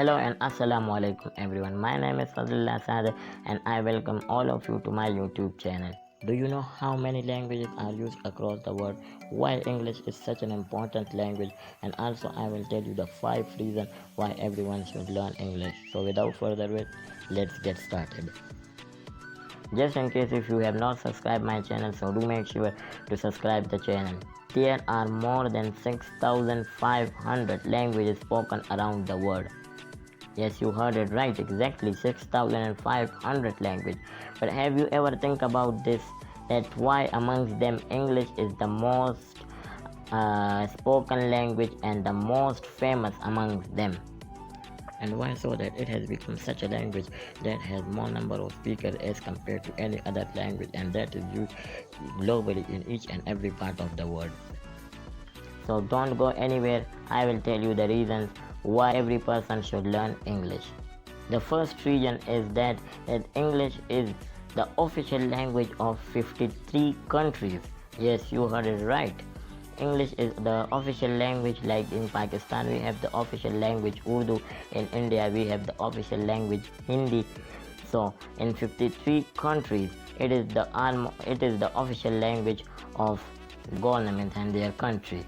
Hello and Assalamu alaikum everyone. My name is Fazlullah Sadiq and I welcome all of you to my YouTube channel. Do you know how many languages are used across the world? Why English is such an important language? And also I will tell you the 5 reasons why everyone should learn English. So without further ado, let's get started. Just in case if you have not subscribed my channel, so do make sure to subscribe the channel. There are more than 6,500 languages spoken around the world. Yes, you heard it right, exactly 6,500 languages. But have you ever think about this, that why amongst them English is the most spoken language and the most famous amongst them? And why so that it has become such a language that has more number of speakers as compared to any other language, and that is used globally in each and every part of the world. So don't go anywhere, I will tell you the reasons why every person should learn English. The first reason is that English is the official language of 53 countries. Yes, you heard it right. English is the official language. Like in Pakistan we have the official language Urdu, in India we have the official language Hindi. So in 53 countries it is the official language of government and their country.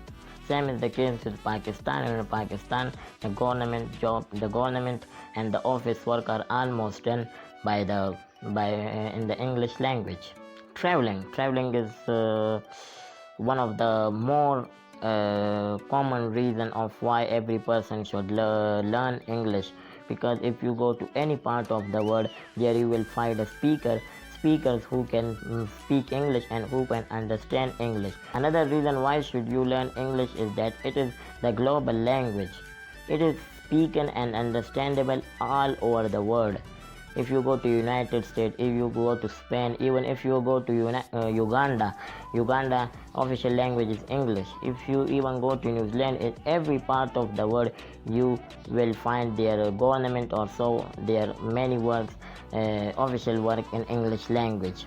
Same is the case with Pakistan. In Pakistan the government and the office work are almost done in the English language. Traveling is one of the more common reason of why every person should learn English, because if you go to any part of the world, there you will find speakers who can speak English and who can understand English. Another reason why should you learn English is that it is the global language. It is spoken and understandable all over the world. If you go to United States, if you go to Spain, even if you go to Uganda official language is English. If you even go to New Zealand, in every part of the world you will find their government or so their many works, official work in English language.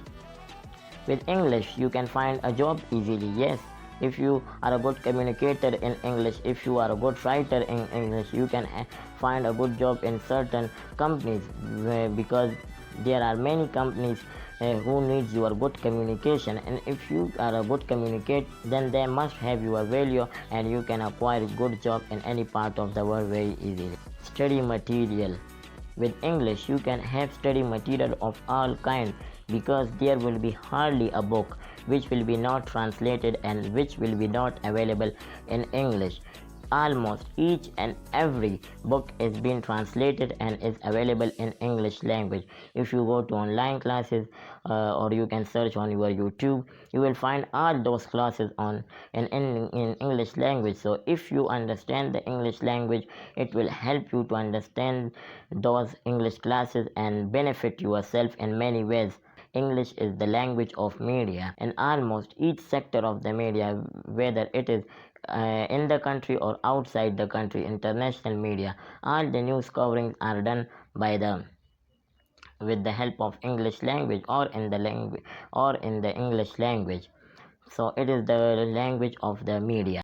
With English you can find a job easily. Yes, if you are a good communicator in English, if you are a good writer in English, you can find a good job in certain companies, because there are many companies who needs your good communication, and if you are a good communicator, then they must have your value and you can acquire a good job in any part of the world very easily. Study material. With English you can have study material of all kinds, because there will be hardly a book which will be not translated and which will be not available in English. Almost each and every book is being translated and is available in English language. If you go to online classes or you can search on your YouTube, you will find all those classes in English language. So if you understand the English language, it will help you to understand those English classes and benefit yourself in many ways. English is the language of media. In almost each sector of the media, whether it is in the country or outside the country, international media, all the news coverings are done with the help of English language or in the English language. So it is the language of the media.